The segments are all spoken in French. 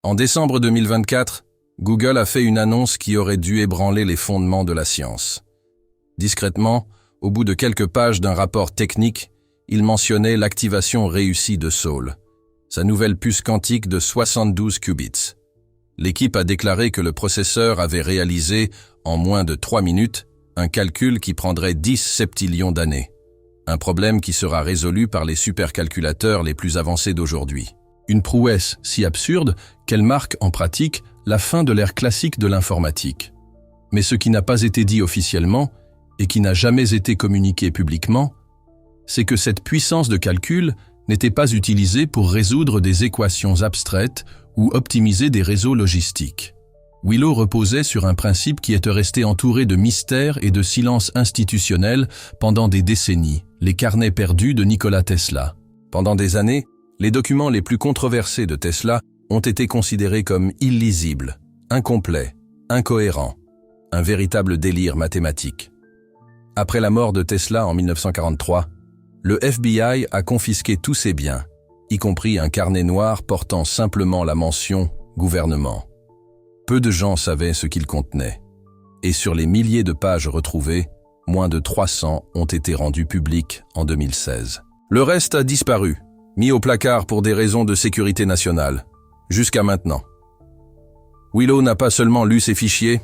En décembre 2024, Google a fait une annonce qui aurait dû ébranler les fondements de la science. Discrètement, au bout de quelques pages d'un rapport technique, il mentionnait l'activation réussie de Soul, sa nouvelle puce quantique de 72 qubits. L'équipe a déclaré que le processeur avait réalisé, en moins de 3 minutes, un calcul qui prendrait 10 septillions d'années. Un problème qui sera résolu par les supercalculateurs les plus avancés d'aujourd'hui. Une prouesse si absurde qu'elle marque en pratique la fin de l'ère classique de l'informatique. Mais ce qui n'a pas été dit officiellement, et qui n'a jamais été communiqué publiquement, c'est que cette puissance de calcul n'était pas utilisée pour résoudre des équations abstraites ou optimiser des réseaux logistiques. Willow reposait sur un principe qui était resté entouré de mystères et de silence institutionnel pendant des décennies, les carnets perdus de Nikola Tesla. Pendant des années, les documents les plus controversés de Tesla ont été considérés comme illisibles, incomplets, incohérents, un véritable délire mathématique. Après la mort de Tesla en 1943, le FBI a confisqué tous ses biens, y compris un carnet noir portant simplement la mention « gouvernement ». Peu de gens savaient ce qu'il contenait, et sur les milliers de pages retrouvées, moins de 300 ont été rendues publiques en 2016. Le reste a disparu, mis au placard pour des raisons de sécurité nationale, jusqu'à maintenant. Willow n'a pas seulement lu ces fichiers,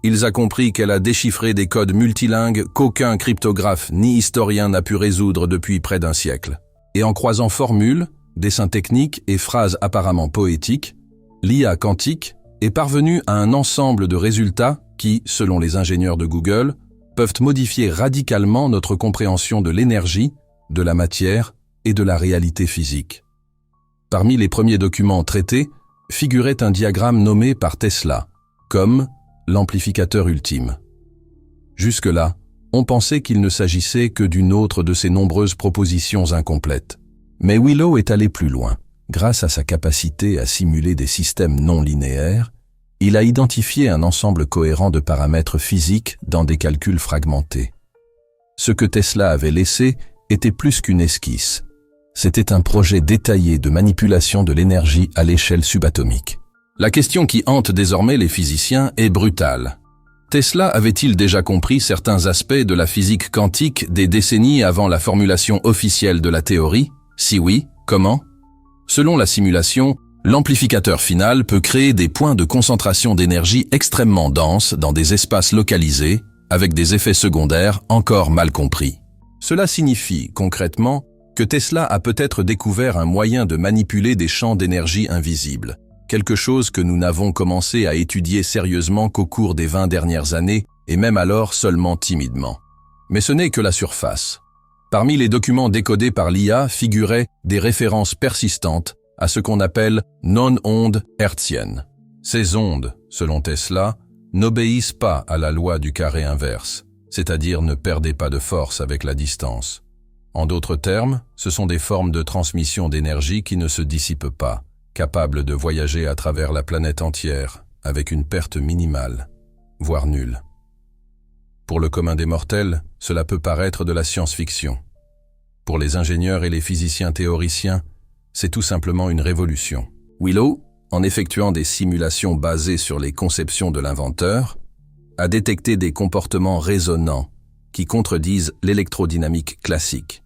il a compris qu'elle a déchiffré des codes multilingues qu'aucun cryptographe ni historien n'a pu résoudre depuis près d'un siècle. Et en croisant formules, dessins techniques et phrases apparemment poétiques, l'IA quantique est parvenue à un ensemble de résultats qui, selon les ingénieurs de Google, peuvent modifier radicalement notre compréhension de l'énergie, de la matière et de la réalité physique. Parmi les premiers documents traités figurait un diagramme nommé par Tesla comme l'amplificateur ultime. Jusque-là, on pensait qu'il ne s'agissait que d'une autre de ses nombreuses propositions incomplètes. Mais Willow est allé plus loin. Grâce à sa capacité à simuler des systèmes non linéaires, il a identifié un ensemble cohérent de paramètres physiques dans des calculs fragmentés. Ce que Tesla avait laissé était plus qu'une esquisse. C'était un projet détaillé de manipulation de l'énergie à l'échelle subatomique. La question qui hante désormais les physiciens est brutale. Tesla avait-il déjà compris certains aspects de la physique quantique des décennies avant la formulation officielle de la théorie? Si oui, comment? Selon la simulation, l'amplificateur final peut créer des points de concentration d'énergie extrêmement denses dans des espaces localisés, avec des effets secondaires encore mal compris. Cela signifie, concrètement, que Tesla a peut-être découvert un moyen de manipuler des champs d'énergie invisibles, quelque chose que nous n'avons commencé à étudier sérieusement qu'au cours des 20 dernières années, et même alors seulement timidement. Mais ce n'est que la surface. Parmi les documents décodés par l'IA figuraient des références persistantes à ce qu'on appelle non-ondes hertziennes. Ces ondes, selon Tesla, n'obéissent pas à la loi du carré inverse, c'est-à-dire ne perdez pas de force avec la distance. En d'autres termes, ce sont des formes de transmission d'énergie qui ne se dissipent pas, capables de voyager à travers la planète entière avec une perte minimale, voire nulle. Pour le commun des mortels, cela peut paraître de la science-fiction. Pour les ingénieurs et les physiciens théoriciens, c'est tout simplement une révolution. Willow, en effectuant des simulations basées sur les conceptions de l'inventeur, a détecté des comportements résonnants qui contredisent l'électrodynamique classique,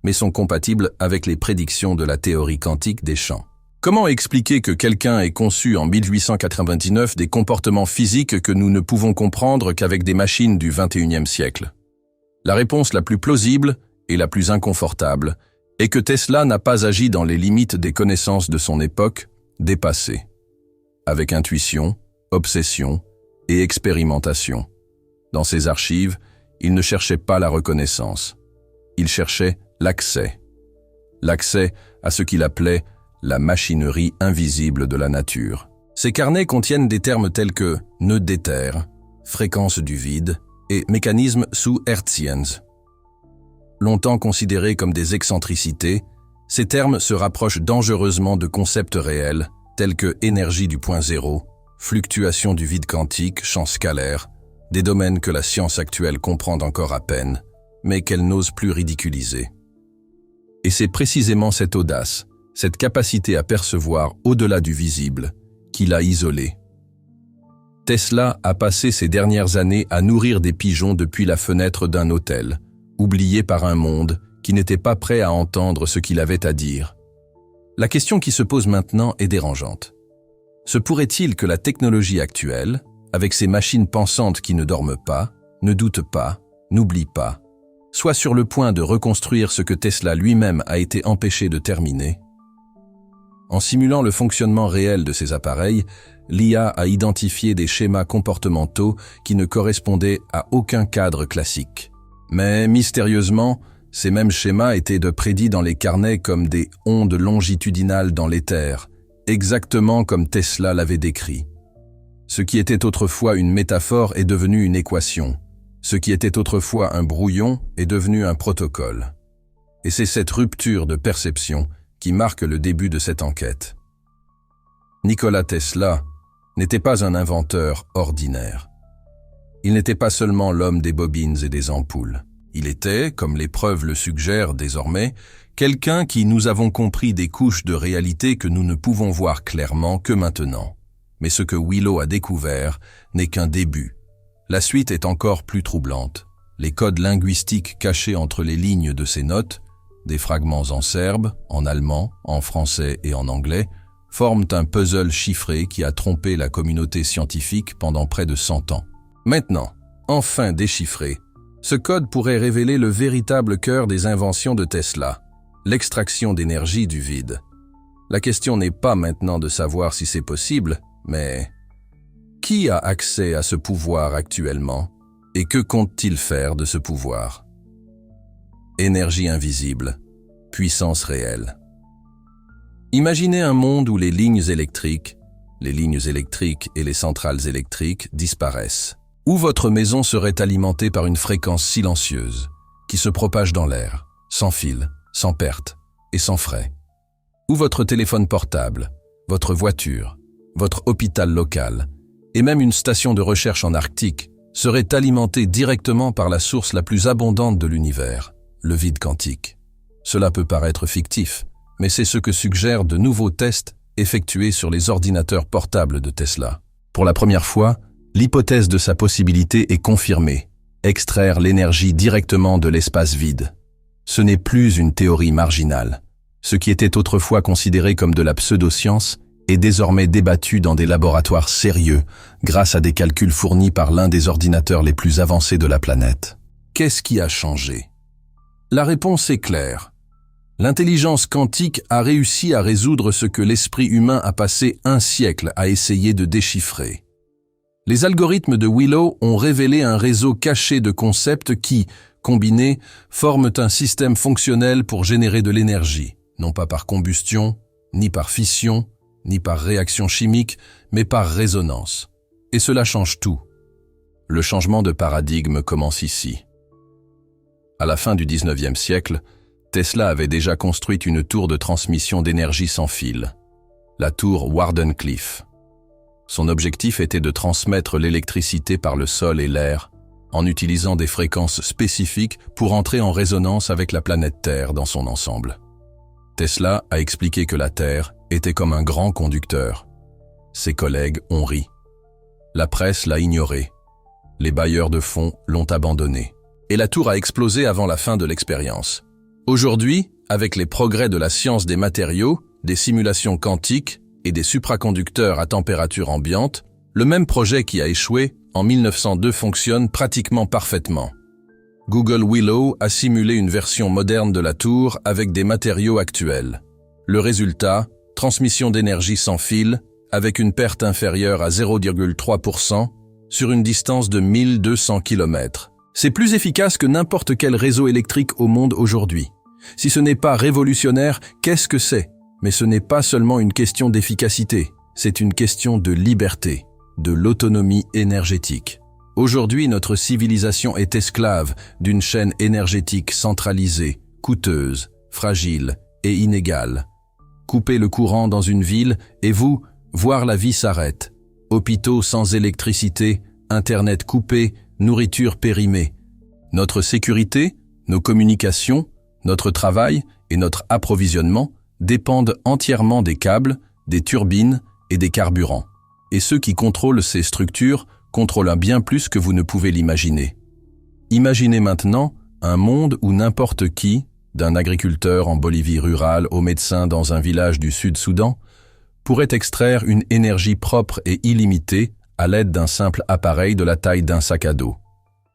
mais sont compatibles avec les prédictions de la théorie quantique des champs. Comment expliquer que quelqu'un ait conçu en 1899 des comportements physiques que nous ne pouvons comprendre qu'avec des machines du XXIe siècle? La réponse la plus plausible et la plus inconfortable est que Tesla n'a pas agi dans les limites des connaissances de son époque dépassées. Avec intuition, obsession et expérimentation. Dans ses archives, il ne cherchait pas la reconnaissance. Il cherchait l'accès. L'accès à ce qu'il appelait la machinerie invisible de la nature. Ces carnets contiennent des termes tels que nœud d'éther, fréquence du vide et mécanisme sous hertziens. Longtemps considérés comme des excentricités, ces termes se rapprochent dangereusement de concepts réels tels que énergie du point zéro, fluctuation du vide quantique, champ scalaire, des domaines que la science actuelle comprend encore à peine, mais qu'elle n'ose plus ridiculiser. Et c'est précisément cette audace, cette capacité à percevoir au-delà du visible, qui l'a isolé. Tesla a passé ces dernières années à nourrir des pigeons depuis la fenêtre d'un hôtel, oublié par un monde qui n'était pas prêt à entendre ce qu'il avait à dire. La question qui se pose maintenant est dérangeante. Se pourrait-il que la technologie actuelle, avec ses machines pensantes qui ne dorment pas, ne doutent pas, n'oublient pas, soit sur le point de reconstruire ce que Tesla lui-même a été empêché de terminer? En simulant le fonctionnement réel de ces appareils, l'IA a identifié des schémas comportementaux qui ne correspondaient à aucun cadre classique. Mais mystérieusement, ces mêmes schémas étaient prédits dans les carnets comme des ondes longitudinales dans l'éther, exactement comme Tesla l'avait décrit. Ce qui était autrefois une métaphore est devenu une équation. Ce qui était autrefois un brouillon est devenu un protocole. Et c'est cette rupture de perception qui marque le début de cette enquête. Nikola Tesla n'était pas un inventeur ordinaire. Il n'était pas seulement l'homme des bobines et des ampoules. Il était, comme les preuves le suggèrent désormais, quelqu'un qui nous avons compris des couches de réalité que nous ne pouvons voir clairement que maintenant. Mais ce que Willow a découvert n'est qu'un début. La suite est encore plus troublante. Les codes linguistiques cachés entre les lignes de ces notes, des fragments en serbe, en allemand, en français et en anglais, forment un puzzle chiffré qui a trompé la communauté scientifique pendant près de 100 ans. Maintenant, enfin déchiffré, ce code pourrait révéler le véritable cœur des inventions de Tesla, l'extraction d'énergie du vide. La question n'est pas maintenant de savoir si c'est possible, mais qui a accès à ce pouvoir actuellement et que compte-t-il faire de ce pouvoir? Énergie invisible, puissance réelle. Imaginez un monde où les lignes électriques et les centrales électriques disparaissent, où votre maison serait alimentée par une fréquence silencieuse qui se propage dans l'air, sans fil, sans perte et sans frais, où votre téléphone portable, votre voiture, votre hôpital local et même une station de recherche en Arctique seraient alimentés directement par la source la plus abondante de l'univers, le vide quantique. Cela peut paraître fictif, mais c'est ce que suggèrent de nouveaux tests effectués sur les ordinateurs portables de Tesla. Pour la première fois, l'hypothèse de sa possibilité est confirmée, extraire l'énergie directement de l'espace vide. Ce n'est plus une théorie marginale. Ce qui était autrefois considéré comme de la pseudoscience est désormais débattu dans des laboratoires sérieux grâce à des calculs fournis par l'un des ordinateurs les plus avancés de la planète. Qu'est-ce qui a changé? La réponse est claire. L'intelligence quantique a réussi à résoudre ce que l'esprit humain a passé un siècle à essayer de déchiffrer. Les algorithmes de Willow ont révélé un réseau caché de concepts qui, combinés, forment un système fonctionnel pour générer de l'énergie, non pas par combustion, ni par fission, ni par réaction chimique, mais par résonance. Et cela change tout. Le changement de paradigme commence ici. À la fin du 19e siècle, Tesla avait déjà construit une tour de transmission d'énergie sans fil, la tour Wardenclyffe. Son objectif était de transmettre l'électricité par le sol et l'air, en utilisant des fréquences spécifiques pour entrer en résonance avec la planète Terre dans son ensemble. Tesla a expliqué que la Terre était comme un grand conducteur. Ses collègues ont ri. La presse l'a ignoré. Les bailleurs de fonds l'ont abandonné. Et la tour a explosé avant la fin de l'expérience. Aujourd'hui, avec les progrès de la science des matériaux, des simulations quantiques et des supraconducteurs à température ambiante, le même projet qui a échoué en 1902 fonctionne pratiquement parfaitement. Google Willow a simulé une version moderne de la tour avec des matériaux actuels. Le résultat, transmission d'énergie sans fil, avec une perte inférieure à 0,3% sur une distance de 1200 km. C'est plus efficace que n'importe quel réseau électrique au monde aujourd'hui. Si ce n'est pas révolutionnaire, qu'est-ce que c'est? Mais ce n'est pas seulement une question d'efficacité, c'est une question de liberté, de l'autonomie énergétique. Aujourd'hui, notre civilisation est esclave d'une chaîne énergétique centralisée, coûteuse, fragile et inégale. Coupez le courant dans une ville et vous, voir la vie s'arrête. Hôpitaux sans électricité, Internet coupé, nourriture périmée. Notre sécurité, nos communications, notre travail et notre approvisionnement dépendent entièrement des câbles, des turbines et des carburants. Et ceux qui contrôlent ces structures contrôlent bien plus que vous ne pouvez l'imaginer. Imaginez maintenant un monde où n'importe qui, d'un agriculteur en Bolivie rurale au médecin dans un village du Sud-Soudan, pourrait extraire une énergie propre et illimitée à l'aide d'un simple appareil de la taille d'un sac à dos,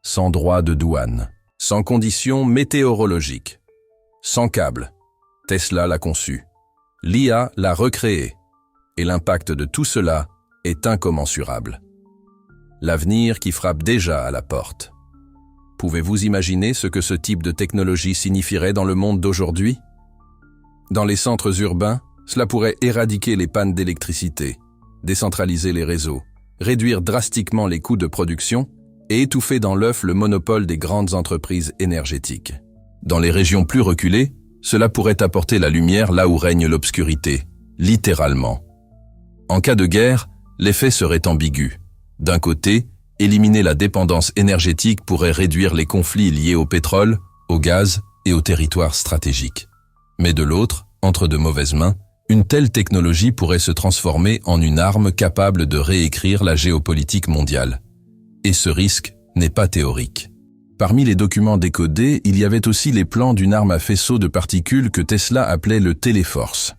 sans droit de douane, sans conditions météorologiques, sans câble. Tesla l'a conçu. L'IA l'a recréé. Et l'impact de tout cela est incommensurable. L'avenir qui frappe déjà à la porte. Pouvez-vous imaginer ce que ce type de technologie signifierait dans le monde d'aujourd'hui? Dans les centres urbains, cela pourrait éradiquer les pannes d'électricité, décentraliser les réseaux, réduire drastiquement les coûts de production et étouffer dans l'œuf le monopole des grandes entreprises énergétiques. Dans les régions plus reculées, cela pourrait apporter la lumière là où règne l'obscurité, littéralement. En cas de guerre, l'effet serait ambigu. D'un côté, éliminer la dépendance énergétique pourrait réduire les conflits liés au pétrole, au gaz et aux territoires stratégiques. Mais de l'autre, entre de mauvaises mains, une telle technologie pourrait se transformer en une arme capable de réécrire la géopolitique mondiale. Et ce risque n'est pas théorique. Parmi les documents décodés, il y avait aussi les plans d'une arme à faisceau de particules que Tesla appelait le Téléforce.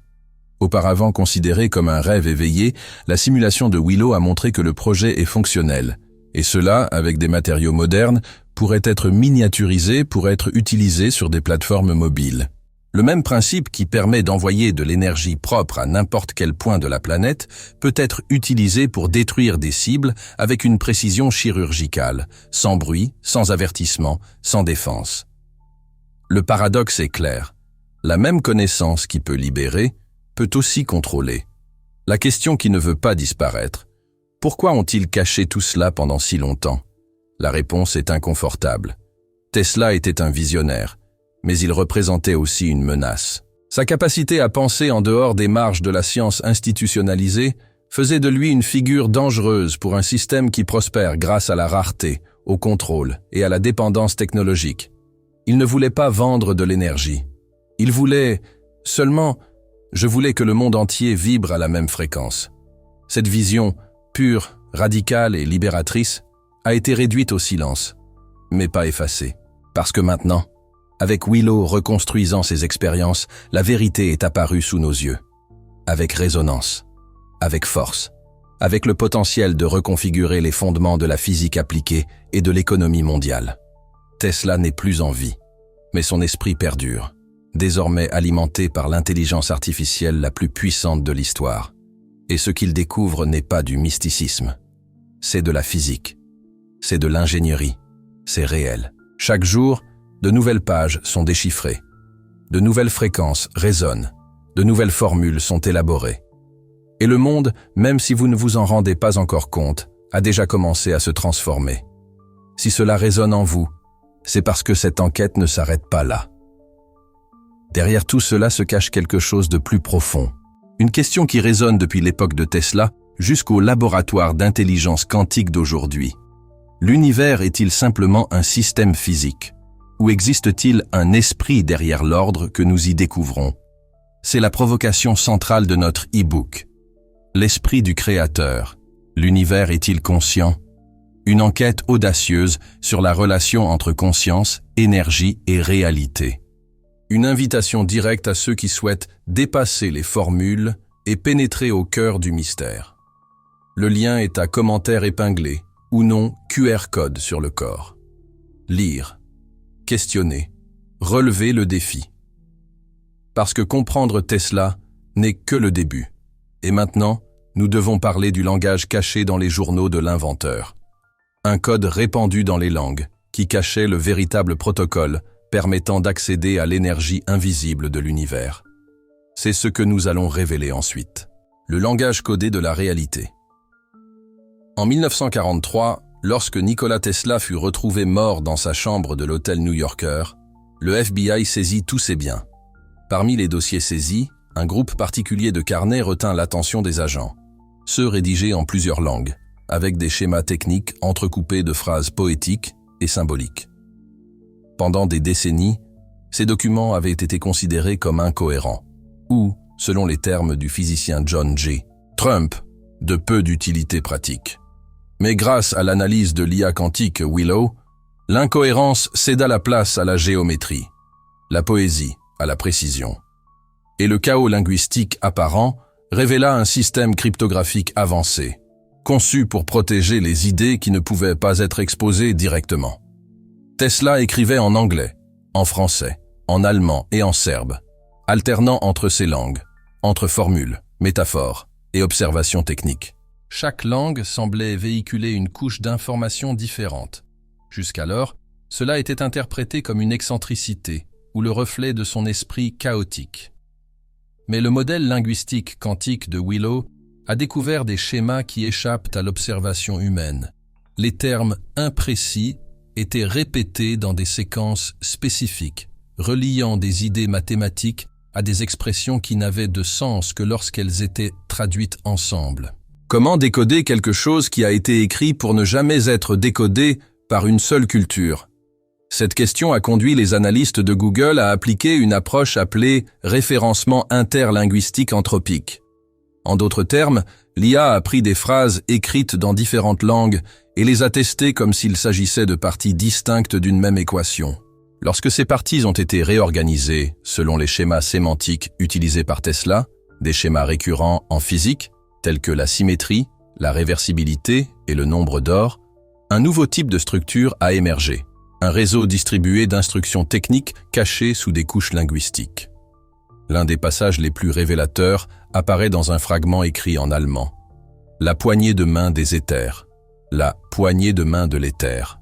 Auparavant considéré comme un rêve éveillé, la simulation de Willow a montré que le projet est fonctionnel. Et cela, avec des matériaux modernes, pourrait être miniaturisé pour être utilisé sur des plateformes mobiles. Le même principe qui permet d'envoyer de l'énergie propre à n'importe quel point de la planète peut être utilisé pour détruire des cibles avec une précision chirurgicale, sans bruit, sans avertissement, sans défense. Le paradoxe est clair. La même connaissance qui peut libérer peut aussi contrôler. La question qui ne veut pas disparaître: pourquoi ont-ils caché tout cela pendant si longtemps? La réponse est inconfortable. Tesla était un visionnaire, mais il représentait aussi une menace. Sa capacité à penser en dehors des marges de la science institutionnalisée faisait de lui une figure dangereuse pour un système qui prospère grâce à la rareté, au contrôle et à la dépendance technologique. Il ne voulait pas vendre de l'énergie. Il voulait seulement... Je voulais que le monde entier vibre à la même fréquence. Cette vision, pure, radicale et libératrice, a été réduite au silence, mais pas effacée. Parce que maintenant, avec Willow reconstruisant ses expériences, la vérité est apparue sous nos yeux. Avec résonance, avec force, avec le potentiel de reconfigurer les fondements de la physique appliquée et de l'économie mondiale. Tesla n'est plus en vie, mais son esprit perdure, désormais alimenté par l'intelligence artificielle la plus puissante de l'histoire. Et ce qu'il découvre n'est pas du mysticisme. C'est de la physique. C'est de l'ingénierie. C'est réel. Chaque jour, de nouvelles pages sont déchiffrées. De nouvelles fréquences résonnent. De nouvelles formules sont élaborées. Et le monde, même si vous ne vous en rendez pas encore compte, a déjà commencé à se transformer. Si cela résonne en vous, c'est parce que cette enquête ne s'arrête pas là. Derrière tout cela se cache quelque chose de plus profond. Une question qui résonne depuis l'époque de Tesla jusqu'au laboratoire d'intelligence quantique d'aujourd'hui. L'univers est-il simplement un système physique? Ou existe-t-il un esprit derrière l'ordre que nous y découvrons? C'est la provocation centrale de notre e-book. L'esprit du créateur. L'univers est-il conscient? Une enquête audacieuse sur la relation entre conscience, énergie et réalité. Une invitation directe à ceux qui souhaitent dépasser les formules et pénétrer au cœur du mystère. Le lien est à commentaire épinglé, ou non QR code sur le corps. Lire, questionner, relever le défi. Parce que comprendre Tesla n'est que le début. Et maintenant, nous devons parler du langage caché dans les journaux de l'inventeur. Un code répandu dans les langues, qui cachait le véritable protocole permettant d'accéder à l'énergie invisible de l'univers. C'est ce que nous allons révéler ensuite. Le langage codé de la réalité. En 1943, lorsque Nikola Tesla fut retrouvé mort dans sa chambre de l'hôtel new-yorker, le FBI saisit tous ses biens. Parmi les dossiers saisis, un groupe particulier de carnets retint l'attention des agents. Ceux rédigés en plusieurs langues, avec des schémas techniques entrecoupés de phrases poétiques et symboliques. Pendant des décennies, ces documents avaient été considérés comme incohérents, ou, selon les termes du physicien John Jay, Trump, de peu d'utilité pratique. Mais grâce à l'analyse de l'IA quantique Willow, l'incohérence céda la place à la géométrie, la poésie à la précision. Et le chaos linguistique apparent révéla un système cryptographique avancé, conçu pour protéger les idées qui ne pouvaient pas être exposées directement. Tesla écrivait en anglais, en français, en allemand et en serbe, alternant entre ces langues, entre formules, métaphores et observations techniques. Chaque langue semblait véhiculer une couche d'informations différentes. Jusqu'alors, cela était interprété comme une excentricité ou le reflet de son esprit chaotique. Mais le modèle linguistique quantique de Willow a découvert des schémas qui échappent à l'observation humaine. Les termes imprécis étaient répétés dans des séquences spécifiques, reliant des idées mathématiques à des expressions qui n'avaient de sens que lorsqu'elles étaient traduites ensemble. Comment décoder quelque chose qui a été écrit pour ne jamais être décodé par une seule culture? Cette question a conduit les analystes de Google à appliquer une approche appelée référencement interlinguistique anthropique. En d'autres termes, l'IA a pris des phrases écrites dans différentes langues et les a testées comme s'il s'agissait de parties distinctes d'une même équation. Lorsque ces parties ont été réorganisées selon les schémas sémantiques utilisés par Tesla, des schémas récurrents en physique, tels que la symétrie, la réversibilité et le nombre d'or, un nouveau type de structure a émergé, un réseau distribué d'instructions techniques cachées sous des couches linguistiques. L'un des passages les plus révélateurs apparaît dans un fragment écrit en allemand. La poignée de main des éthers. La poignée de main de l'éther.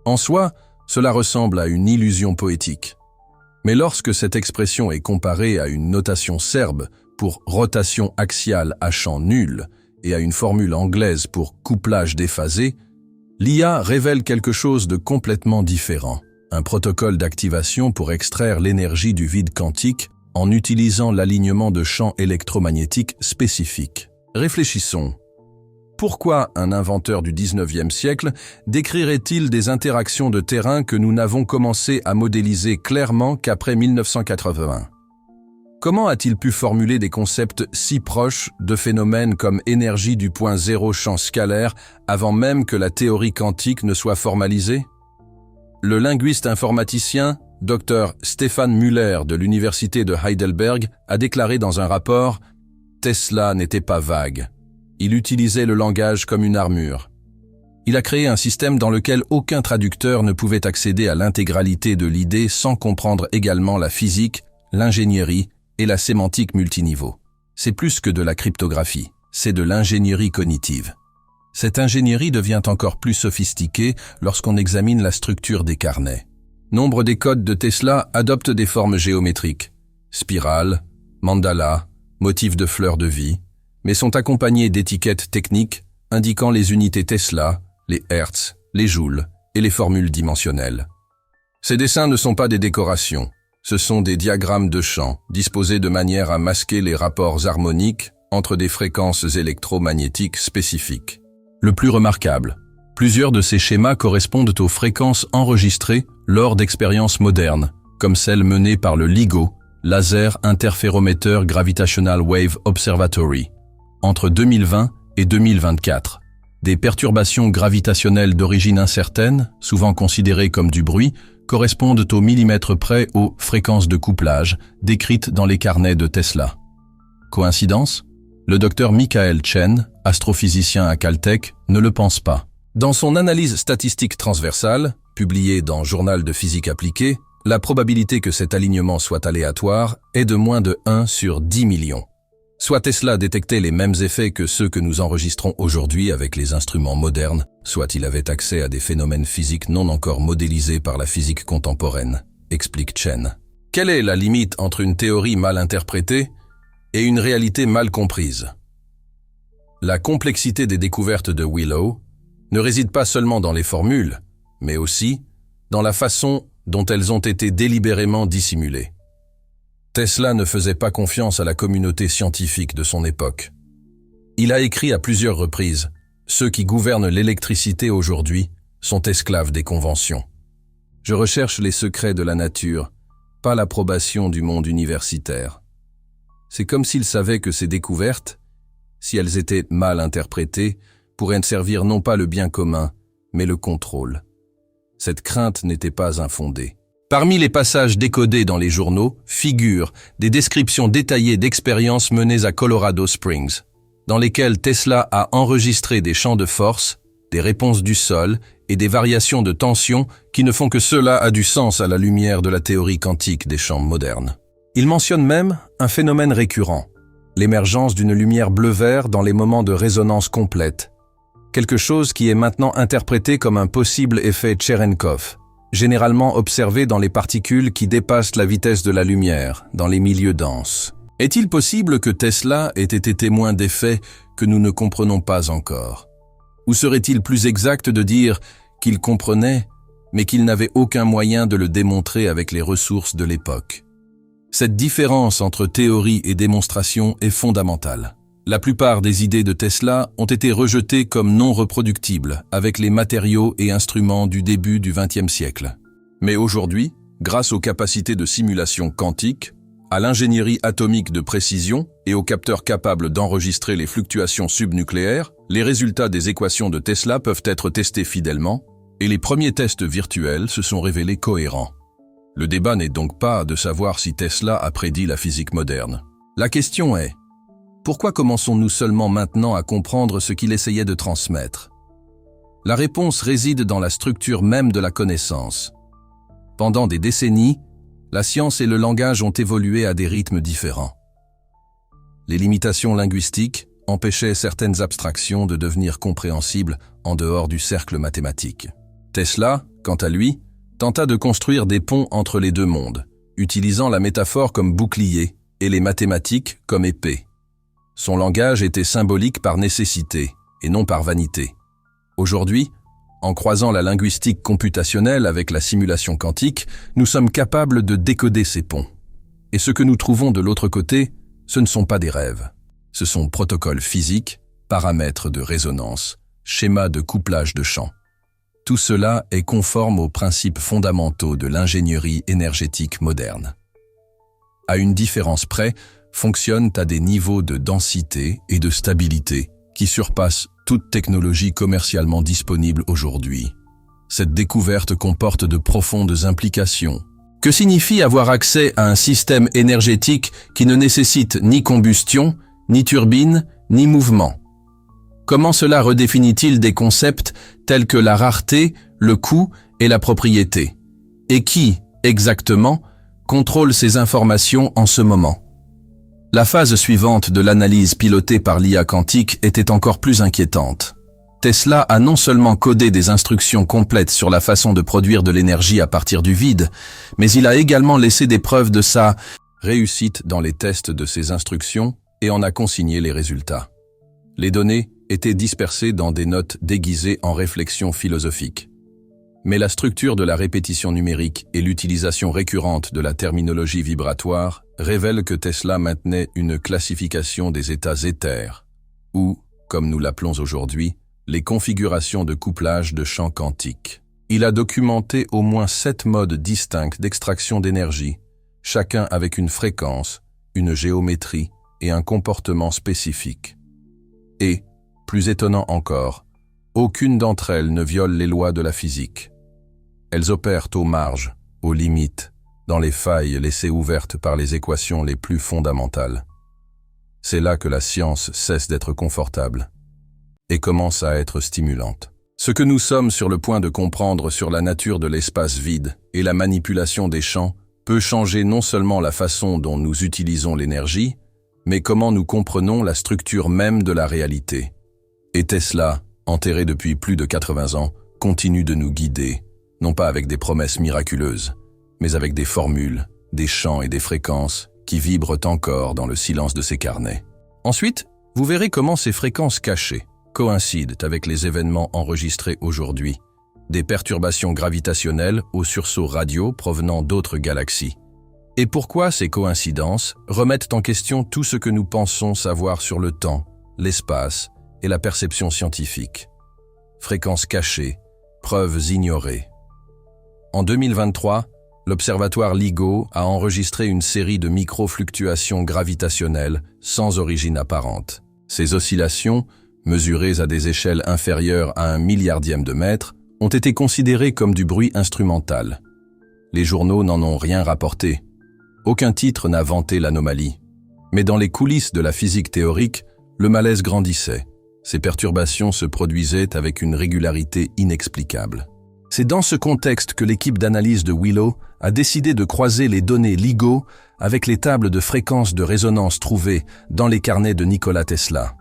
En soi, cela ressemble à une illusion poétique. Mais lorsque cette expression est comparée à une notation serbe pour rotation axiale à champ nul et à une formule anglaise pour couplage déphasé, l'IA révèle quelque chose de complètement différent. Un protocole d'activation pour extraire l'énergie du vide quantique en utilisant l'alignement de champs électromagnétiques spécifiques. Réfléchissons. Pourquoi un inventeur du 19e siècle décrirait-il des interactions de terrain que nous n'avons commencé à modéliser clairement qu'après 1981 ? Comment a-t-il pu formuler des concepts si proches de phénomènes comme énergie du point zéro champ scalaire avant même que la théorie quantique ne soit formalisée ? Le linguiste informaticien Dr Stefan Müller de l'université de Heidelberg a déclaré dans un rapport « Tesla n'était pas vague. Il utilisait le langage comme une armure. Il a créé un système dans lequel aucun traducteur ne pouvait accéder à l'intégralité de l'idée sans comprendre également la physique, l'ingénierie et la sémantique multiniveau. C'est plus que de la cryptographie, c'est de l'ingénierie cognitive. Cette ingénierie devient encore plus sophistiquée lorsqu'on examine la structure des carnets. Nombre des codes de Tesla adoptent des formes géométriques, spirales, mandalas, motifs de fleurs de vie, mais sont accompagnés d'étiquettes techniques indiquant les unités Tesla, les hertz, les joules et les formules dimensionnelles. Ces dessins ne sont pas des décorations, ce sont des diagrammes de champs disposés de manière à masquer les rapports harmoniques entre des fréquences électromagnétiques spécifiques. Le plus remarquable, plusieurs de ces schémas correspondent aux fréquences enregistrées lors d'expériences modernes, comme celles menées par le LIGO, Laser Interferometer Gravitational Wave Observatory, entre 2020 et 2024. Des perturbations gravitationnelles d'origine incertaine, souvent considérées comme du bruit, correspondent au millimètre près aux fréquences de couplage décrites dans les carnets de Tesla. Coïncidence ? Le docteur Michael Chen, astrophysicien à Caltech, ne le pense pas. Dans son analyse statistique transversale, publiée dans Journal de physique appliquée, la probabilité que cet alignement soit aléatoire est de moins de 1 sur 10 millions. Soit Tesla détectait les mêmes effets que ceux que nous enregistrons aujourd'hui avec les instruments modernes, soit il avait accès à des phénomènes physiques non encore modélisés par la physique contemporaine, explique Chen. Quelle est la limite entre une théorie mal interprétée et une réalité mal comprise? La complexité des découvertes de Willow ne réside pas seulement dans les formules, mais aussi dans la façon dont elles ont été délibérément dissimulées. Tesla ne faisait pas confiance à la communauté scientifique de son époque. Il a écrit à plusieurs reprises « Ceux qui gouvernent l'électricité aujourd'hui sont esclaves des conventions. Je recherche les secrets de la nature, pas l'approbation du monde universitaire. » C'est comme s'il savait que ses découvertes si elles étaient mal interprétées, pourraient servir non pas le bien commun, mais le contrôle. Cette crainte n'était pas infondée. Parmi les passages décodés dans les journaux figurent des descriptions détaillées d'expériences menées à Colorado Springs, dans lesquelles Tesla a enregistré des champs de force, des réponses du sol et des variations de tension qui ne font que cela a du sens à la lumière de la théorie quantique des champs modernes. Il mentionne même un phénomène récurrent, l'émergence d'une lumière bleu-vert dans les moments de résonance complète, quelque chose qui est maintenant interprété comme un possible effet Cherenkov, généralement observé dans les particules qui dépassent la vitesse de la lumière, dans les milieux denses. Est-il possible que Tesla ait été témoin d'effets que nous ne comprenons pas encore? Ou serait-il plus exact de dire qu'il comprenait, mais qu'il n'avait aucun moyen de le démontrer avec les ressources de l'époque? Cette différence entre théorie et démonstration est fondamentale. La plupart des idées de Tesla ont été rejetées comme non reproductibles avec les matériaux et instruments du début du XXe siècle. Mais aujourd'hui, grâce aux capacités de simulation quantique, à l'ingénierie atomique de précision et aux capteurs capables d'enregistrer les fluctuations subnucléaires, les résultats des équations de Tesla peuvent être testés fidèlement, et les premiers tests virtuels se sont révélés cohérents. Le débat n'est donc pas de savoir si Tesla a prédit la physique moderne. La question est: pourquoi commençons-nous seulement maintenant à comprendre ce qu'il essayait de transmettre? La réponse réside dans la structure même de la connaissance. Pendant des décennies, la science et le langage ont évolué à des rythmes différents. Les limitations linguistiques empêchaient certaines abstractions de devenir compréhensibles en dehors du cercle mathématique. Tesla, quant à lui, tenta de construire des ponts entre les deux mondes, utilisant la métaphore comme bouclier et les mathématiques comme épée. Son langage était symbolique par nécessité et non par vanité. Aujourd'hui, en croisant la linguistique computationnelle avec la simulation quantique, nous sommes capables de décoder ces ponts. Et ce que nous trouvons de l'autre côté, ce ne sont pas des rêves. Ce sont protocoles physiques, paramètres de résonance, schémas de couplage de champs. Tout cela est conforme aux principes fondamentaux de l'ingénierie énergétique moderne. À une différence près, fonctionnent à des niveaux de densité et de stabilité qui surpassent toute technologie commercialement disponible aujourd'hui. Cette découverte comporte de profondes implications. Que signifie avoir accès à un système énergétique qui ne nécessite ni combustion, ni turbine, ni mouvement? Comment cela redéfinit-il des concepts tels que la rareté, le coût et la propriété? Et qui, exactement, contrôle ces informations en ce moment? La phase suivante de l'analyse pilotée par l'IA quantique était encore plus inquiétante. Tesla a non seulement codé des instructions complètes sur la façon de produire de l'énergie à partir du vide, mais il a également laissé des preuves de sa réussite dans les tests de ces instructions et en a consigné les résultats. Les données étaient dispersées dans des notes déguisées en réflexions philosophiques. Mais la structure de la répétition numérique et l'utilisation récurrente de la terminologie vibratoire révèlent que Tesla maintenait une classification des états éthers, ou, comme nous l'appelons aujourd'hui, les configurations de couplage de champs quantiques. Il a documenté au moins 7 modes distincts d'extraction d'énergie, chacun avec une fréquence, une géométrie et un comportement spécifique. Et, plus étonnant encore, aucune d'entre elles ne viole les lois de la physique. Elles opèrent aux marges, aux limites, dans les failles laissées ouvertes par les équations les plus fondamentales. C'est là que la science cesse d'être confortable et commence à être stimulante. Ce que nous sommes sur le point de comprendre sur la nature de l'espace vide et la manipulation des champs peut changer non seulement la façon dont nous utilisons l'énergie, mais comment nous comprenons la structure même de la réalité. Et Tesla, enterré depuis plus de 80 ans, continue de nous guider, non pas avec des promesses miraculeuses, mais avec des formules, des chants et des fréquences qui vibrent encore dans le silence de ses carnets. Ensuite, vous verrez comment ces fréquences cachées coïncident avec les événements enregistrés aujourd'hui, des perturbations gravitationnelles aux sursauts radio provenant d'autres galaxies. Et pourquoi ces coïncidences remettent en question tout ce que nous pensons savoir sur le temps, l'espace et la perception scientifique. Fréquences cachées, preuves ignorées. En 2023, l'observatoire LIGO a enregistré une série de micro-fluctuations gravitationnelles sans origine apparente. Ces oscillations, mesurées à des échelles inférieures à 1/1000 de mètre, ont été considérées comme du bruit instrumental. Les journaux n'en ont rien rapporté. Aucun titre n'a vanté l'anomalie. Mais dans les coulisses de la physique théorique, le malaise grandissait. Ces perturbations se produisaient avec une régularité inexplicable. C'est dans ce contexte que l'équipe d'analyse de Willow a décidé de croiser les données LIGO avec les tables de fréquences de résonance trouvées dans les carnets de Nikola Tesla.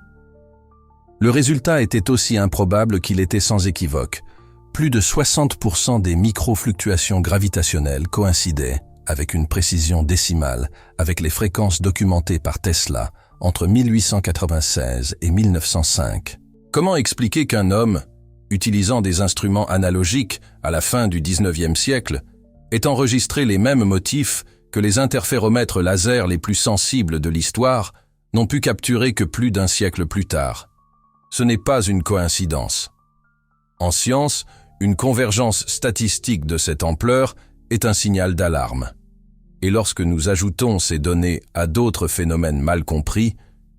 Le résultat était aussi improbable qu'il était sans équivoque. Plus de 60% des micro-fluctuations gravitationnelles coïncidaient avec une précision décimale avec les fréquences documentées par Tesla entre 1896 et 1905. Comment expliquer qu'un homme, utilisant des instruments analogiques à la fin du XIXe siècle, ait enregistré les mêmes motifs que les interféromètres laser les plus sensibles de l'histoire n'ont pu capturer que plus d'un siècle plus tard? Ce n'est pas une coïncidence. En science, une convergence statistique de cette ampleur est un signal d'alarme. Et lorsque nous ajoutons ces données à d'autres phénomènes mal compris,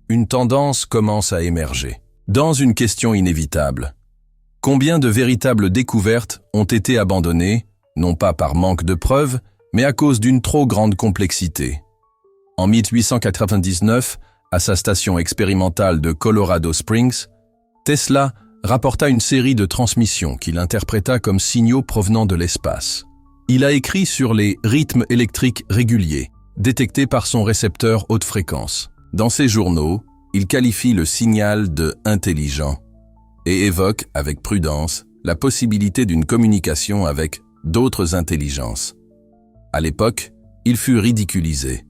une tendance commence à émerger. Dans une question inévitable, combien de véritables découvertes ont été abandonnées, non pas par manque de preuves, mais à cause d'une trop grande complexité? En 1899, à sa station expérimentale de Colorado Springs, Tesla rapporta une série de transmissions qu'il interpréta comme signaux provenant de l'espace. Il a écrit sur les rythmes électriques réguliers, détectés par son récepteur haute fréquence. Dans ses journaux, il qualifie le signal de « intelligent » et évoque, avec prudence, la possibilité d'une communication avec d'autres intelligences. À l'époque, il fut ridiculisé.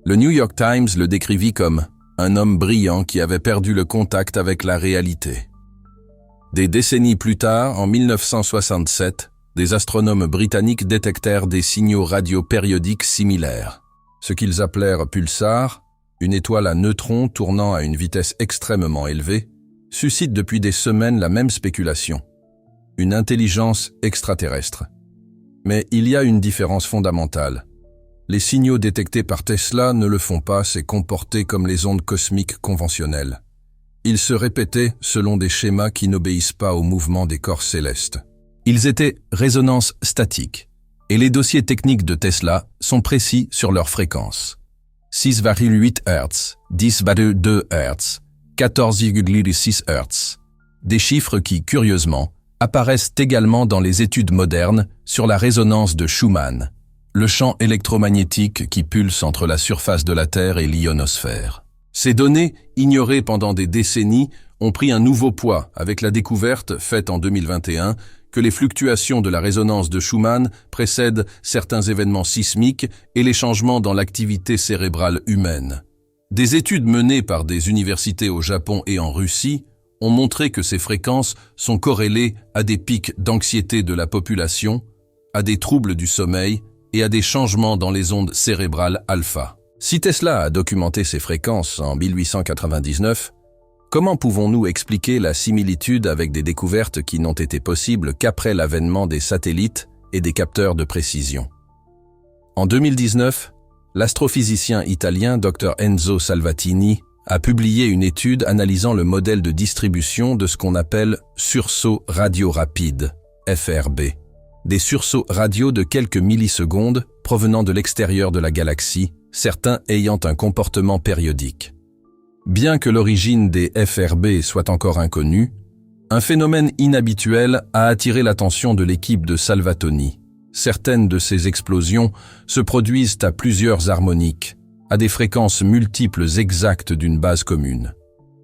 Le New York Times le décrivit comme un homme brillant qui avait perdu le contact avec la réalité. Des décennies plus tard, en 1967, des astronomes britanniques détectèrent des signaux radio périodiques similaires. Ce qu'ils appelèrent pulsars, une étoile à neutrons tournant à une vitesse extrêmement élevée, suscite depuis des semaines la même spéculation. Une intelligence extraterrestre. Mais il y a une différence fondamentale. Les signaux détectés par Tesla ne le font pas se comporter comme les ondes cosmiques conventionnelles. Ils se répétaient selon des schémas qui n'obéissent pas au mouvement des corps célestes. Ils étaient résonance statique, et les dossiers techniques de Tesla sont précis sur leur fréquence. 6,8 Hz, 10,2 Hz, 14,6 Hz. Des chiffres qui, curieusement, apparaissent également dans les études modernes sur la résonance de Schumann, le champ électromagnétique qui pulse entre la surface de la Terre et l'ionosphère. Ces données, ignorées pendant des décennies, ont pris un nouveau poids avec la découverte, faite en 2021, que les fluctuations de la résonance de Schumann précèdent certains événements sismiques et les changements dans l'activité cérébrale humaine. Des études menées par des universités au Japon et en Russie ont montré que ces fréquences sont corrélées à des pics d'anxiété de la population, à des troubles du sommeil et à des changements dans les ondes cérébrales alpha. Si Tesla a documenté ces fréquences en 1899, comment pouvons-nous expliquer la similitude avec des découvertes qui n'ont été possibles qu'après l'avènement des satellites et des capteurs de précision? En 2019, l'astrophysicien italien Dr Enzo Salvatini a publié une étude analysant le modèle de distribution de ce qu'on appelle sursauts radio rapides, FRB. Des sursauts radio de quelques millisecondes provenant de l'extérieur de la galaxie, certains ayant un comportement périodique. Bien que l'origine des FRB soit encore inconnue, un phénomène inhabituel a attiré l'attention de l'équipe de Salvatoni. Certaines de ces explosions se produisent à plusieurs harmoniques, à des fréquences multiples exactes d'une base commune.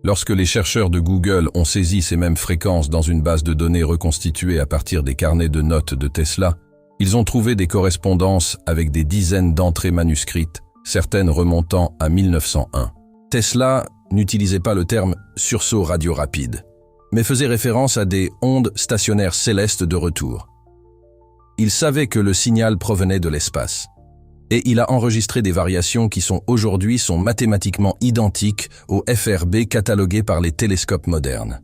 Lorsque les chercheurs de Google ont saisi ces mêmes fréquences dans une base de données reconstituée à partir des carnets de notes de Tesla, ils ont trouvé des correspondances avec des dizaines d'entrées manuscrites, certaines remontant à 1901. Tesla n'utilisait pas le terme « sursaut radio rapide », mais faisait référence à des ondes stationnaires célestes de retour. Il savait que le signal provenait de l'espace, et il a enregistré des variations qui aujourd'hui sont mathématiquement identiques aux FRB catalogués par les télescopes modernes.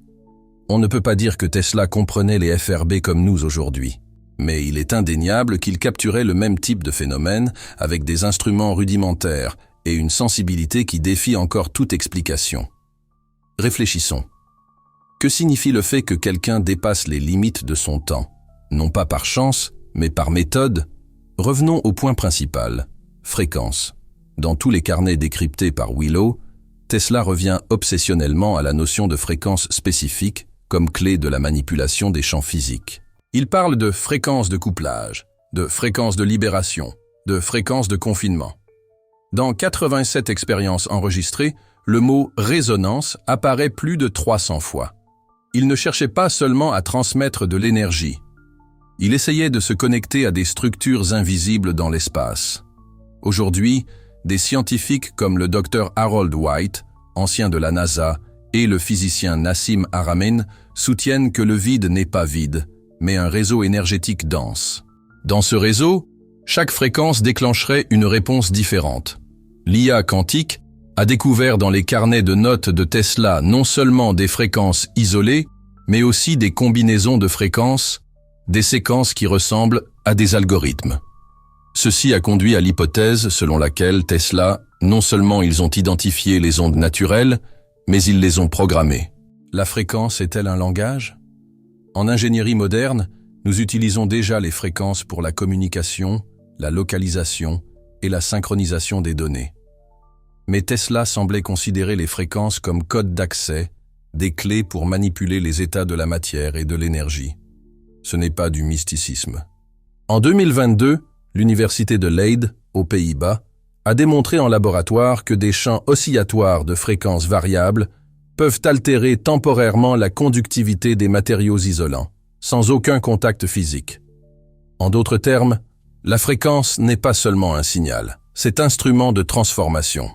On ne peut pas dire que Tesla comprenait les FRB comme nous aujourd'hui, mais il est indéniable qu'il capturait le même type de phénomène avec des instruments rudimentaires et une sensibilité qui défie encore toute explication. Réfléchissons. Que signifie le fait que quelqu'un dépasse les limites de son temps? Non pas par chance, mais par méthode? Revenons au point principal, fréquence. Dans tous les carnets décryptés par Willow, Tesla revient obsessionnellement à la notion de fréquence spécifique comme clé de la manipulation des champs physiques. Il parle de fréquence de couplage, de fréquence de libération, de fréquence de confinement. Dans 87 expériences enregistrées, le mot « résonance » apparaît plus de 300 fois. Il ne cherchait pas seulement à transmettre de l'énergie. Il essayait de se connecter à des structures invisibles dans l'espace. Aujourd'hui, des scientifiques comme le Dr Harold White, ancien de la NASA, et le physicien Nassim Haramein soutiennent que le vide n'est pas vide, mais un réseau énergétique dense. Dans ce réseau, chaque fréquence déclencherait une réponse différente. L'IA quantique a découvert dans les carnets de notes de Tesla non seulement des fréquences isolées, mais aussi des combinaisons de fréquences, des séquences qui ressemblent à des algorithmes. Ceci a conduit à l'hypothèse selon laquelle Tesla, non seulement ils ont identifié les ondes naturelles, mais ils les ont programmées. La fréquence est-elle un langage? En ingénierie moderne, nous utilisons déjà les fréquences pour la communication, la localisation et la synchronisation des données. Mais Tesla semblait considérer les fréquences comme codes d'accès, des clés pour manipuler les états de la matière et de l'énergie. Ce n'est pas du mysticisme. En 2022, l'université de Leiden, aux Pays-Bas, a démontré en laboratoire que des champs oscillatoires de fréquences variables peuvent altérer temporairement la conductivité des matériaux isolants, sans aucun contact physique. En d'autres termes, la fréquence n'est pas seulement un signal, c'est un instrument de transformation.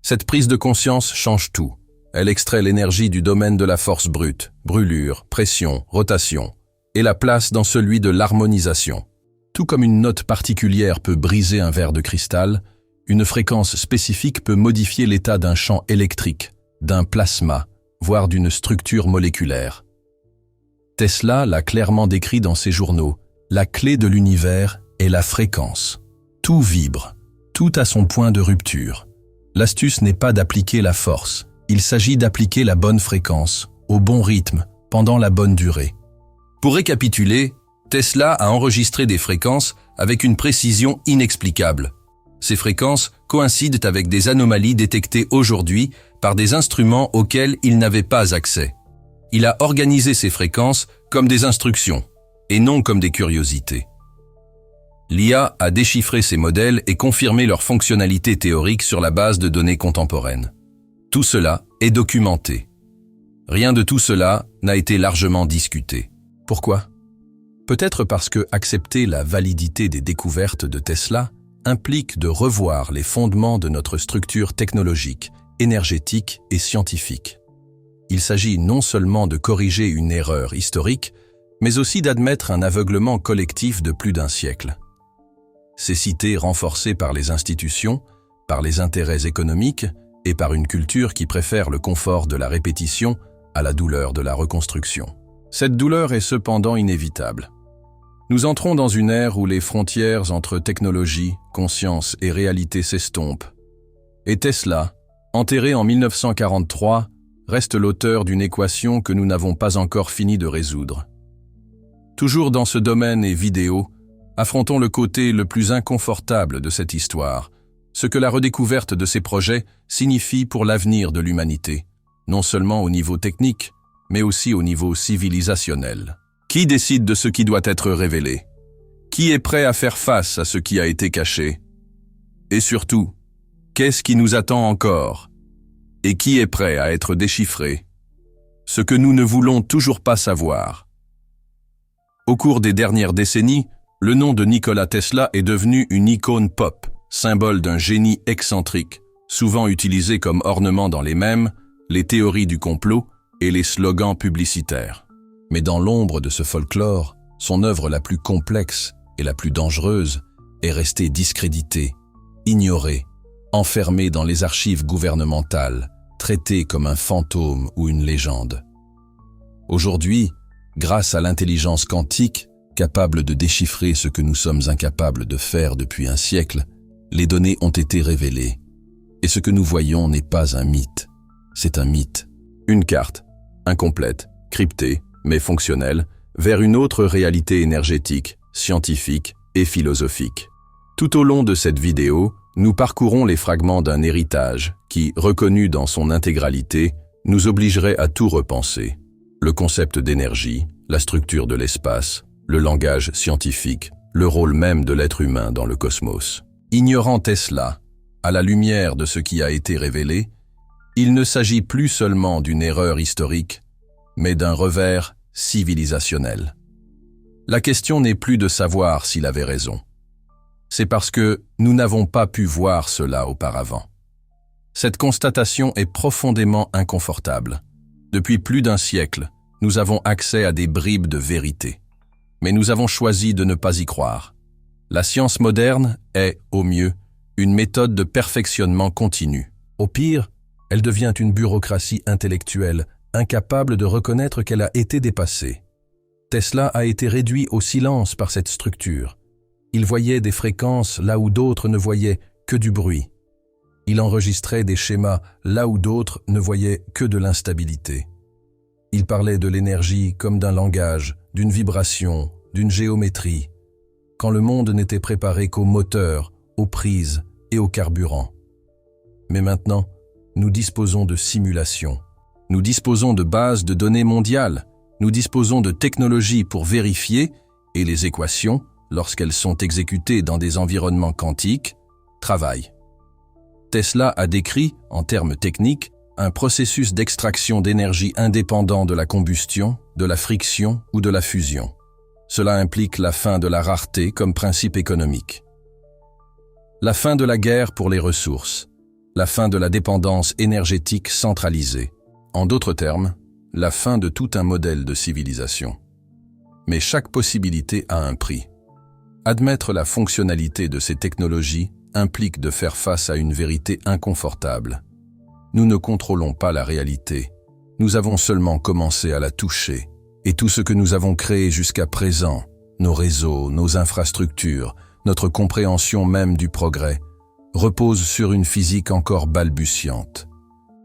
Cette prise de conscience change tout. Elle extrait l'énergie du domaine de la force brute, brûlure, pression, rotation, et la place dans celui de l'harmonisation. Tout comme une note particulière peut briser un verre de cristal, une fréquence spécifique peut modifier l'état d'un champ électrique, d'un plasma, voire d'une structure moléculaire. Tesla l'a clairement décrit dans ses journaux, la clé de l'univers est la fréquence. Tout vibre, tout a son point de rupture. L'astuce n'est pas d'appliquer la force, il s'agit d'appliquer la bonne fréquence, au bon rythme, pendant la bonne durée. Pour récapituler, Tesla a enregistré des fréquences avec une précision inexplicable. Ces fréquences coïncident avec des anomalies détectées aujourd'hui par des instruments auxquels il n'avait pas accès. Il a organisé ces fréquences comme des instructions, et non comme des curiosités. L'IA a déchiffré ces modèles et confirmé leur fonctionnalité théorique sur la base de données contemporaines. Tout cela est documenté. Rien de tout cela n'a été largement discuté. Pourquoi? Peut-être parce que accepter la validité des découvertes de Tesla implique de revoir les fondements de notre structure technologique, énergétique et scientifique. Il s'agit non seulement de corriger une erreur historique, mais aussi d'admettre un aveuglement collectif de plus d'un siècle. Ces cités renforcées par les institutions, par les intérêts économiques et par une culture qui préfère le confort de la répétition à la douleur de la reconstruction. Cette douleur est cependant inévitable. Nous entrons dans une ère où les frontières entre technologie, conscience et réalité s'estompent. Et Tesla, enterré en 1943, reste l'auteur d'une équation que nous n'avons pas encore fini de résoudre. Toujours dans ce domaine et vidéo, affrontons le côté le plus inconfortable de cette histoire, ce que la redécouverte de ces projets signifie pour l'avenir de l'humanité, non seulement au niveau technique, mais aussi au niveau civilisationnel. Qui décide de ce qui doit être révélé? Qui est prêt à faire face à ce qui a été caché? Et surtout, qu'est-ce qui nous attend encore? Et qui est prêt à être déchiffré? Ce que nous ne voulons toujours pas savoir. Au cours des dernières décennies, le nom de Nikola Tesla est devenu une icône pop, symbole d'un génie excentrique, souvent utilisé comme ornement dans les mèmes, les théories du complot et les slogans publicitaires. Mais dans l'ombre de ce folklore, son œuvre la plus complexe et la plus dangereuse est restée discréditée, ignorée, enfermée dans les archives gouvernementales, traitée comme un fantôme ou une légende. Aujourd'hui, grâce à l'intelligence quantique, capable de déchiffrer ce que nous sommes incapables de faire depuis un siècle, les données ont été révélées. Et ce que nous voyons n'est pas un mythe, c'est un mythe. Une carte, incomplète, cryptée, mais fonctionnelle, vers une autre réalité énergétique, scientifique et philosophique. Tout au long de cette vidéo, nous parcourons les fragments d'un héritage qui, reconnu dans son intégralité, nous obligerait à tout repenser. Le concept d'énergie, la structure de l'espace, le langage scientifique, le rôle même de l'être humain dans le cosmos. Ignorant Tesla, à la lumière de ce qui a été révélé, il ne s'agit plus seulement d'une erreur historique, mais d'un revers civilisationnel. La question n'est plus de savoir s'il avait raison. C'est parce que nous n'avons pas pu voir cela auparavant. Cette constatation est profondément inconfortable. Depuis plus d'un siècle, nous avons accès à des bribes de vérité. Mais nous avons choisi de ne pas y croire. La science moderne est, au mieux, une méthode de perfectionnement continu. Au pire, elle devient une bureaucratie intellectuelle, incapable de reconnaître qu'elle a été dépassée. Tesla a été réduit au silence par cette structure. Il voyait des fréquences là où d'autres ne voyaient que du bruit. Il enregistrait des schémas là où d'autres ne voyaient que de l'instabilité. Il parlait de l'énergie comme d'un langage, d'une vibration, d'une géométrie, quand le monde n'était préparé qu'aux moteurs, aux prises et au carburant. Mais maintenant, nous disposons de simulations. Nous disposons de bases de données mondiales. Nous disposons de technologies pour vérifier, et les équations, lorsqu'elles sont exécutées dans des environnements quantiques, travaillent. Tesla a décrit, en termes techniques, un processus d'extraction d'énergie indépendant de la combustion, de la friction ou de la fusion. Cela implique la fin de la rareté comme principe économique. La fin de la guerre pour les ressources. La fin de la dépendance énergétique centralisée. En d'autres termes, la fin de tout un modèle de civilisation. Mais chaque possibilité a un prix. Admettre la fonctionnalité de ces technologies implique de faire face à une vérité inconfortable. Nous ne contrôlons pas la réalité. Nous avons seulement commencé à la toucher. Et tout ce que nous avons créé jusqu'à présent, nos réseaux, nos infrastructures, notre compréhension même du progrès, repose sur une physique encore balbutiante.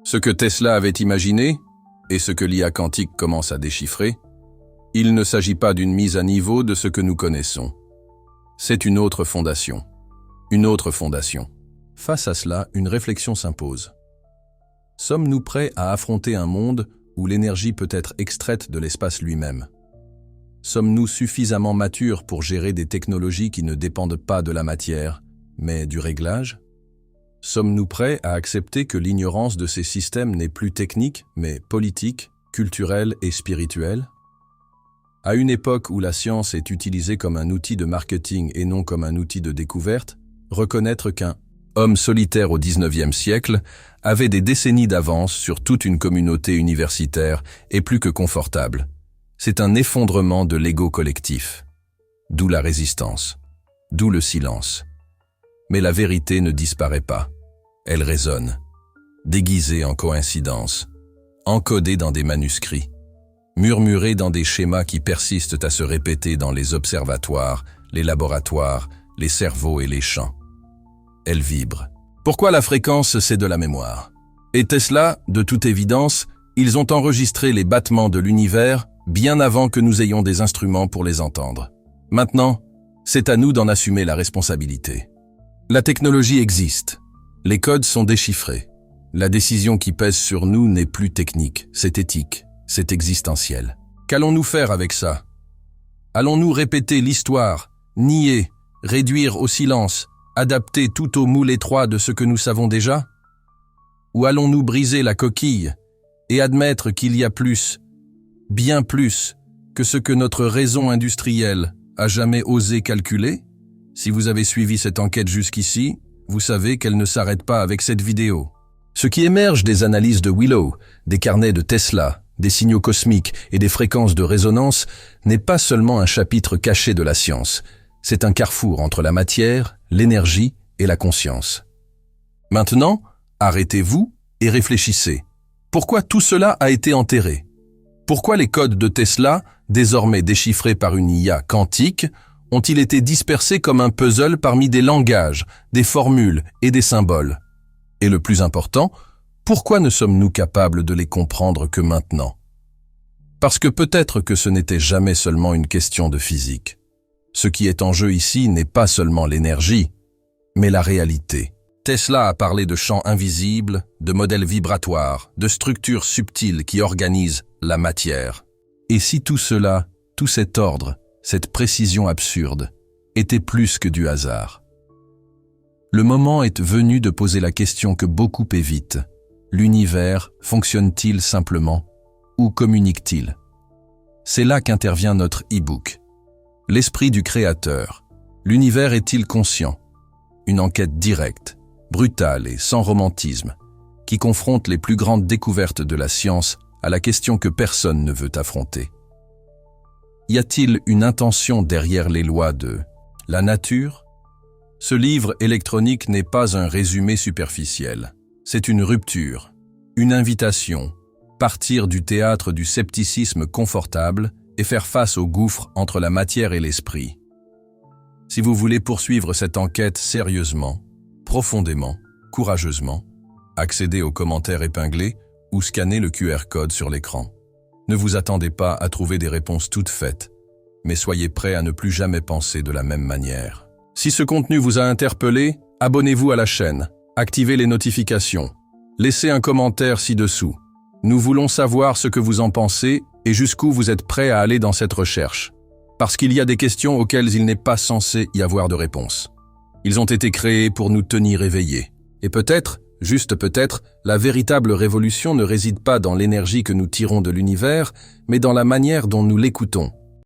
Ce que Tesla avait imaginé, et ce que l'IA quantique commence à déchiffrer, il ne s'agit pas d'une mise à niveau de ce que nous connaissons. C'est une autre fondation. Une autre fondation. Face à cela, une réflexion s'impose. Sommes-nous prêts à affronter un monde où l'énergie peut être extraite de l'espace lui-même? Sommes-nous suffisamment matures pour gérer des technologies qui ne dépendent pas de la matière, mais du réglage? Sommes-nous prêts à accepter que l'ignorance de ces systèmes n'est plus technique, mais politique, culturelle et spirituelle? À une époque où la science est utilisée comme un outil de marketing et non comme un outil de découverte, reconnaître qu'un homme solitaire au XIXe siècle avait des décennies d'avance sur toute une communauté universitaire est plus que confortable. C'est un effondrement de l'ego collectif. D'où la résistance. D'où le silence. Mais la vérité ne disparaît pas. Elle résonne, déguisée en coïncidence, encodée dans des manuscrits, murmurée dans des schémas qui persistent à se répéter dans les observatoires, les laboratoires, les cerveaux et les champs. Elle vibre. Pourquoi la fréquence, c'est de la mémoire? Et Tesla, de toute évidence, ils ont enregistré les battements de l'univers bien avant que nous ayons des instruments pour les entendre. Maintenant, c'est à nous d'en assumer la responsabilité. La technologie existe. Les codes sont déchiffrés. La décision qui pèse sur nous n'est plus technique, c'est éthique, c'est existentiel. Qu'allons-nous faire avec ça? Allons-nous répéter l'histoire, nier, réduire au silence, adapter tout au moule étroit de ce que nous savons déjà? Ou allons-nous briser la coquille et admettre qu'il y a plus, bien plus, que ce que notre raison industrielle a jamais osé calculer? Si vous avez suivi cette enquête jusqu'ici, vous savez qu'elle ne s'arrête pas avec cette vidéo. Ce qui émerge des analyses de Willow, des carnets de Tesla, des signaux cosmiques et des fréquences de résonance n'est pas seulement un chapitre caché de la science, c'est un carrefour entre la matière, l'énergie et la conscience. Maintenant, arrêtez-vous et réfléchissez. Pourquoi tout cela a été enterré? Pourquoi les codes de Tesla, désormais déchiffrés par une IA quantique, ont-ils été dispersés comme un puzzle parmi des langages, des formules et des symboles? Et le plus important, Pourquoi ne sommes-nous capables de les comprendre que maintenant? Parce que peut-être que ce n'était jamais seulement une question de physique. Ce qui est en jeu ici n'est pas seulement l'énergie, mais la réalité. Tesla a parlé de champs invisibles, de modèles vibratoires, de structures subtiles qui organisent la matière. Et si tout cela, tout cet ordre, cette précision absurde, était plus que du hasard? Le moment est venu de poser la question que beaucoup évitent. L'univers fonctionne-t-il simplement ou communique-t-il? C'est là qu'intervient notre e-book. L'esprit du créateur. L'univers est-il conscient? Une enquête directe, brutale et sans romantisme, qui confronte les plus grandes découvertes de la science à la question que personne ne veut affronter. Y a-t-il une intention derrière les lois de la nature? Ce livre électronique n'est pas un résumé superficiel. C'est une rupture, une invitation, partir du théâtre du scepticisme confortable et faire face au gouffre entre la matière et l'esprit. Si vous voulez poursuivre cette enquête sérieusement, profondément, courageusement, accédez aux commentaires épinglés ou scannez le QR code sur l'écran. Ne vous attendez pas à trouver des réponses toutes faites, mais soyez prêts à ne plus jamais penser de la même manière. Si ce contenu vous a interpellé, abonnez-vous à la chaîne, activez les notifications, laissez un commentaire ci-dessous. Nous voulons savoir ce que vous en pensez et jusqu'où vous êtes prêts à aller dans cette recherche. Parce qu'il y a des questions auxquelles il n'est pas censé y avoir de réponse. Ils ont été créés pour nous tenir éveillés. Et peut-être, juste peut-être, la véritable révolution ne réside pas dans l'énergie que nous tirons de l'univers, mais dans la manière dont nous l'écoutons.